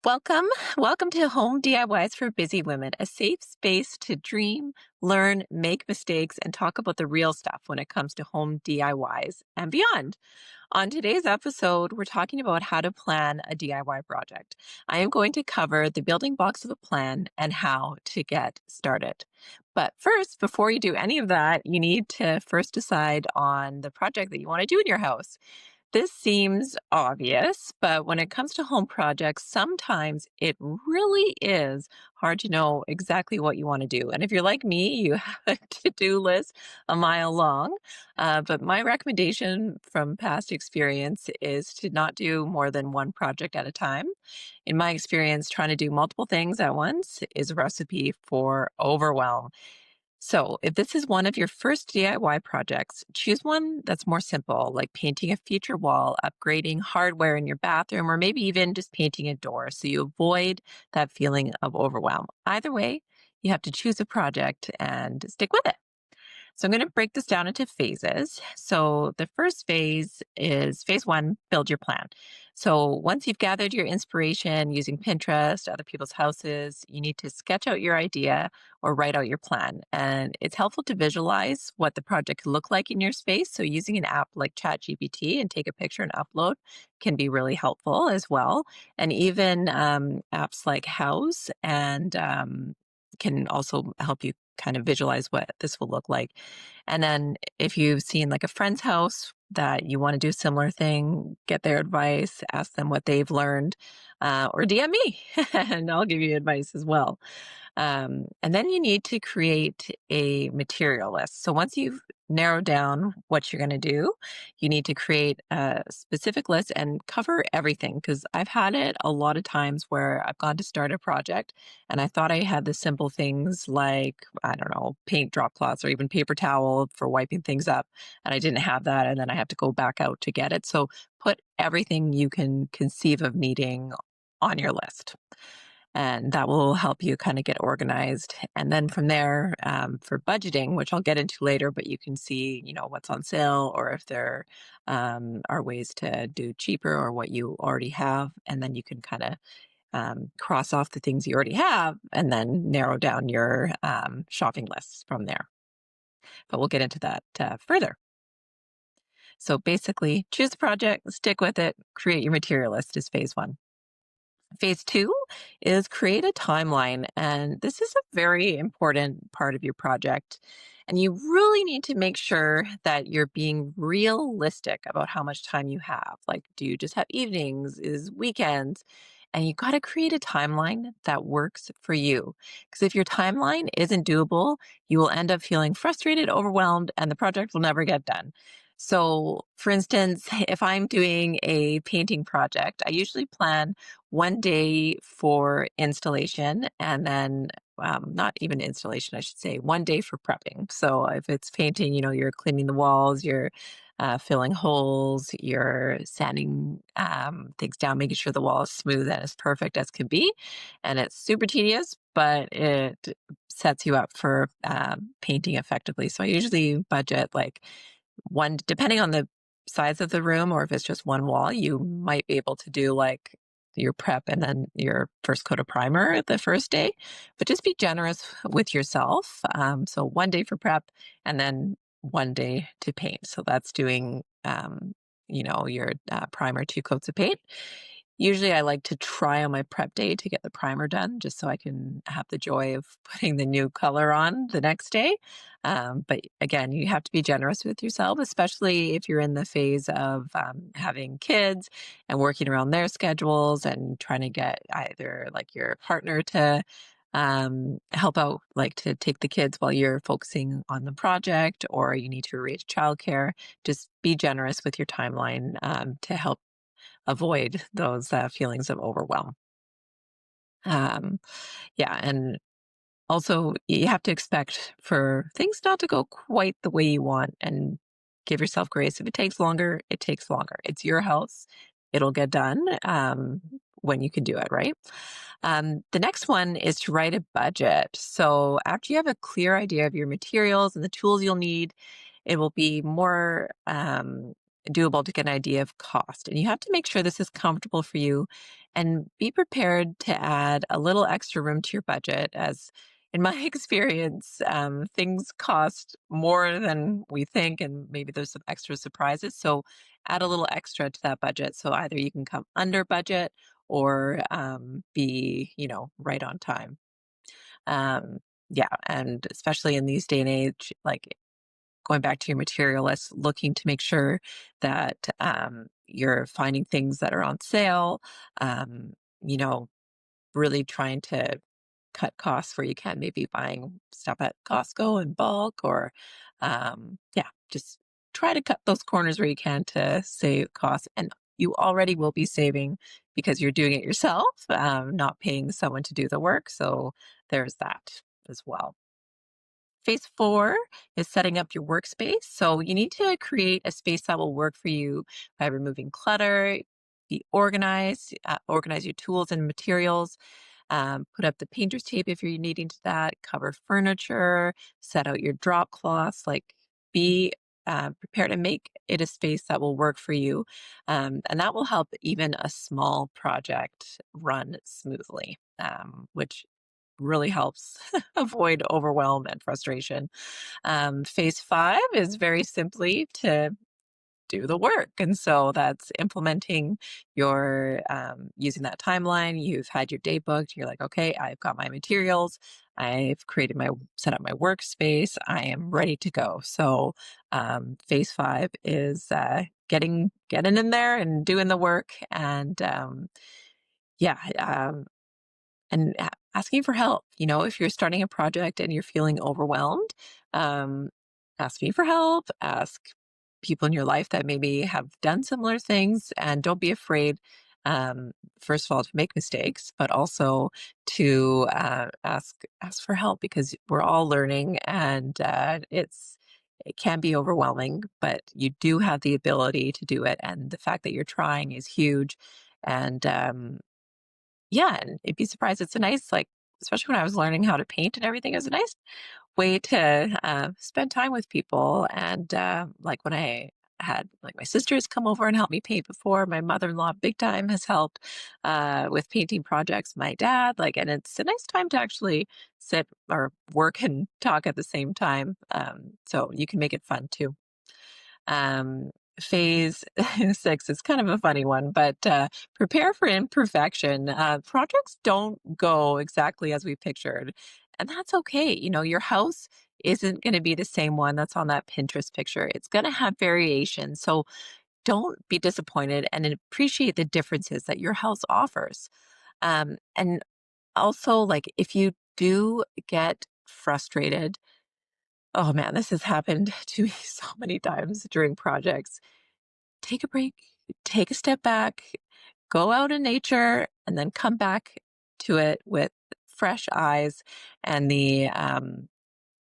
Welcome. Welcome to Home DIYs for Busy Women, a safe space to dream, learn, make mistakes, and talk about the real stuff when it comes to home DIYs and beyond. On today's episode, we're talking about how to plan a DIY project. I am going to cover the building blocks of a plan and how to get started. But first, before you do any of that, you need to first decide on the project that you want to do in your house. This seems obvious, but when it comes to home projects, sometimes it really is hard to know exactly what you want to do. And if you're like me, you have a to-do list a mile long. But my recommendation from past experience is to not do more than one project at a time. In my experience, trying to do multiple things at once is a recipe for overwhelm. So, if this is one of your first DIY projects, choose one that's more simple, like painting a feature wall, upgrading hardware in your bathroom, or maybe even just painting a door so you avoid that feeling of overwhelm. Either way, you have to choose a project and stick with it. So I'm going to break this down into phases. So the first phase is phase one, build your plan. So once you've gathered your inspiration using Pinterest, other people's houses, you need to sketch out your idea or write out your plan. And it's helpful to visualize what the project could look like in your space. So using an app like ChatGPT and take a picture and upload can be really helpful as well. And even apps like House and can also help you kind of visualize what this will look like. And then if you've seen like a friend's house that you want to do a similar thing, get their advice, ask them what they've learned, or DM me and I'll give you advice as well. And then you need to create a material list. So once you've narrowed down what you're going to do, you need to create a specific list and cover everything. Because I've had it a lot of times where I've gone to start a project and I thought I had the simple things like, I don't know, paint drop cloths or even paper towel for wiping things up. And I didn't have that. And then I have to go back out to get it. So put everything you can conceive of needing on your list, and that will help you kind of get organized. And then from there, for budgeting, which I'll get into later, but you can see, what's on sale or if there are ways to do cheaper or what you already have. And then you can kind of cross off the things you already have and then narrow down your shopping lists from there. But we'll get into that further. So basically, choose a project, stick with it, create your material list is phase one. Phase two is create a timeline. And this is a very important part of your project. And you really need to make sure that you're being realistic about how much time you have. Like, do you just have evenings? Is weekends? And you got to create a timeline that works for you. Because if your timeline isn't doable, you will end up feeling frustrated, overwhelmed, and the project will never get done. So, for instance, if I'm doing a painting project, I usually plan one day for installation and then not even installation, I should say, one day for prepping. So if it's painting, you're cleaning the walls, you're filling holes, you're sanding things down, making sure the wall is smooth and as perfect as can be. And it's super tedious, but it sets you up for painting effectively. So I usually budget like one, depending on the size of the room, or if it's just one wall, you might be able to do like your prep and then your first coat of primer the first day, but just be generous with yourself. So one day for prep and then one day to paint. So that's doing, your primer, two coats of paint. Usually I like to try on my prep day to get the primer done just so I can have the joy of putting the new color on the next day. But again, you have to be generous with yourself, especially if you're in the phase of having kids and working around their schedules and trying to get either like your partner to help out, like to take the kids while you're focusing on the project, or you need to arrange childcare. Just be generous with your timeline to help avoid those feelings of overwhelm. Um, yeah, and also you have to expect for things not to go quite the way you want and give yourself grace. If it takes longer, it takes longer. It's your house. It'll get done when you can do it, right? The next one is to write a budget. So after you have a clear idea of your materials and the tools you'll need, it will be more doable to get an idea of cost. And you have to make sure this is comfortable for you and be prepared to add a little extra room to your budget. As in my experience, things cost more than we think, and maybe there's some extra surprises. So add a little extra to that budget. So either you can come under budget or be, right on time. Um, yeah. And especially in these day and age, like going back to your material list, looking to make sure that you're finding things that are on sale, um, you know, really trying to cut costs where you can, maybe buying stuff at Costco in bulk or, yeah, just try to cut those corners where you can to save costs. And you already will be saving because you're doing it yourself, not paying someone to do the work. So there's that as well. Phase four is setting up your workspace. So you need to create a space that will work for you by removing clutter, be organized, organize your tools and materials, put up the painter's tape if you're needing to that, cover furniture, set out your drop cloths, like be prepared and make it a space that will work for you. And that will help even a small project run smoothly, which really helps avoid overwhelm and frustration. Phase five is very simply to do the work. And so that's implementing your using that timeline. You've had your day booked. You're like, okay, I've got my materials. I've created my set up my workspace. I am ready to go. So phase five is getting in there and doing the work. And yeah, and asking for help. If you're starting a project and you're feeling overwhelmed, um, ask me for help. Ask people in your life that maybe have done similar things, and don't be afraid. Um, First of all, to make mistakes, but also to ask for help because we're all learning, and it can be overwhelming, but you do have the ability to do it, and the fact that you're trying is huge. And yeah, and you'd be surprised. It's a nice, like, especially when I was learning how to paint and everything, it was a nice way to spend time with people. And like when I had like my sisters come over and help me paint before, my mother-in-law big time has helped with painting projects. My dad, like, and it's a nice time to actually sit or work and talk at the same time. So you can make it fun too. Um, Phase six is kind of a funny one, but prepare for imperfection. Projects don't go exactly as we pictured, and that's okay. Your house isn't going to be the same one that's on that Pinterest picture. It's going to have variation. So don't be disappointed and appreciate the differences that your house offers. And also, like, if you do get frustrated, oh man, this has happened to me so many times during projects. Take a break, take a step back, go out in nature, and then come back to it with fresh eyes and the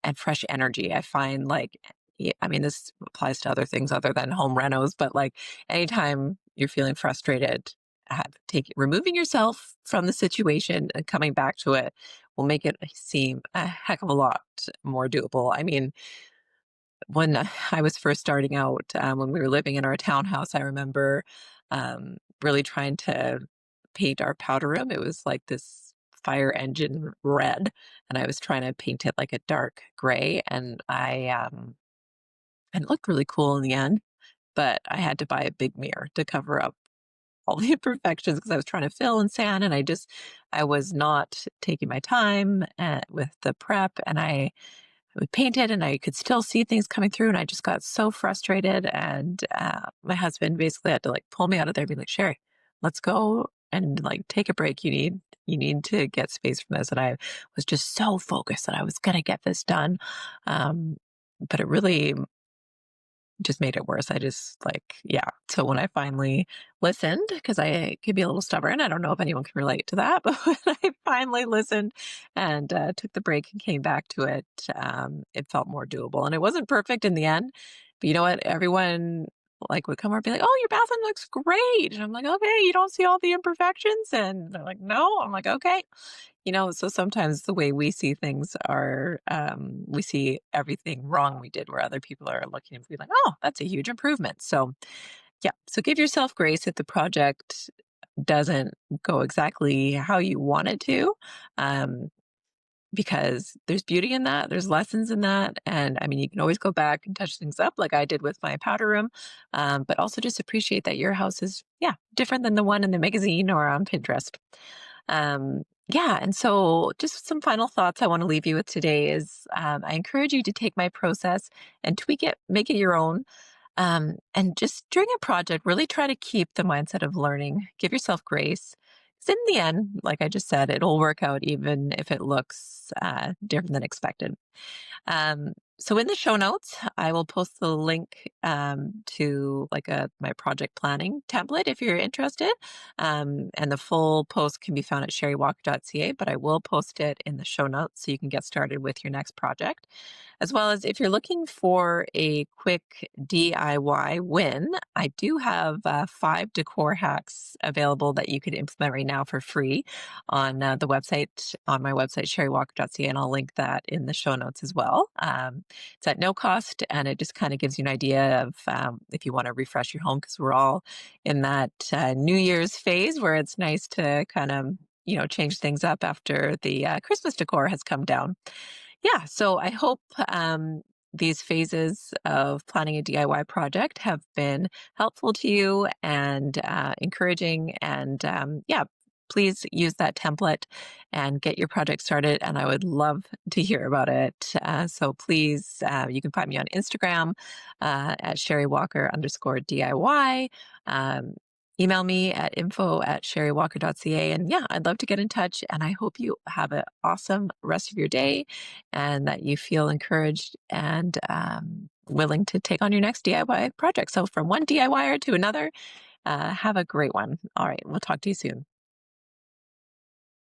and fresh energy. I find like I mean, this applies to other things other than home renos, but like anytime you're feeling frustrated, removing yourself from the situation and coming back to it will make it seem a heck of a lot more doable. I mean, when I was first starting out, when we were living in our townhouse, I remember really trying to paint our powder room. It was like this fire engine red, and I was trying to paint it like a dark gray, and it looked really cool in the end. But I had to buy a big mirror to cover up all the imperfections because I was trying to fill and sand, and I was not taking my time with the prep, and I would paint it and I could still see things coming through. And I just got so frustrated. And my husband basically had to like pull me out of there and be like, Sherry, let's go and like take a break. You need to get space from this. And I was just so focused that I was going to get this done. Um, but it really just made it worse. I just like, yeah. So when I finally listened, because I could be a little stubborn, I don't know if anyone can relate to that, but when I finally listened and took the break and came back to it, it felt more doable. And it wasn't perfect in the end, but you know what? Everyone like would come over and be like, "Oh, your bathroom looks great," and I'm like, "Okay, you don't see all the imperfections?" And they're like, "No." I'm like, "Okay." So sometimes the way we see things are, we see everything wrong we did where other people are looking and be like, oh, that's a huge improvement. So, yeah. So give yourself grace if the project doesn't go exactly how you want it to. Um, because there's beauty in that, there's lessons in that, and I mean, you can always go back and touch things up like I did with my powder room, but also just appreciate that your house is, yeah, different than the one in the magazine or on Pinterest. Yeah, and so just some final thoughts I want to leave you with today is I encourage you to take my process and tweak it, make it your own. And just during a project, really try to keep the mindset of learning. Give yourself grace. 'Cause in the end, like I just said, it'll work out even if it looks different than expected. So in the show notes, I will post the link to like my project planning template if you're interested. And the full post can be found at sherrywalker.ca, but I will post it in the show notes so you can get started with your next project. As well as if you're looking for a quick DIY win, I do have 5 decor hacks available that you could implement right now for free on on my website, sherrywalker.ca, and I'll link that in the show notes as well. It's at no cost, and it just kind of gives you an idea of if you want to refresh your home, because we're all in that New Year's phase where it's nice to kind of change things up after the Christmas decor has come down. Yeah, so I hope these phases of planning a DIY project have been helpful to you and encouraging. And yeah, please use that template and get your project started. And I would love to hear about it. So please, you can find me on Instagram at sherrywalker_DIY. Email me at info@sherrywalker.ca. And yeah, I'd love to get in touch. And I hope you have an awesome rest of your day and that you feel encouraged and willing to take on your next DIY project. So from one DIYer to another, have a great one. All right, we'll talk to you soon.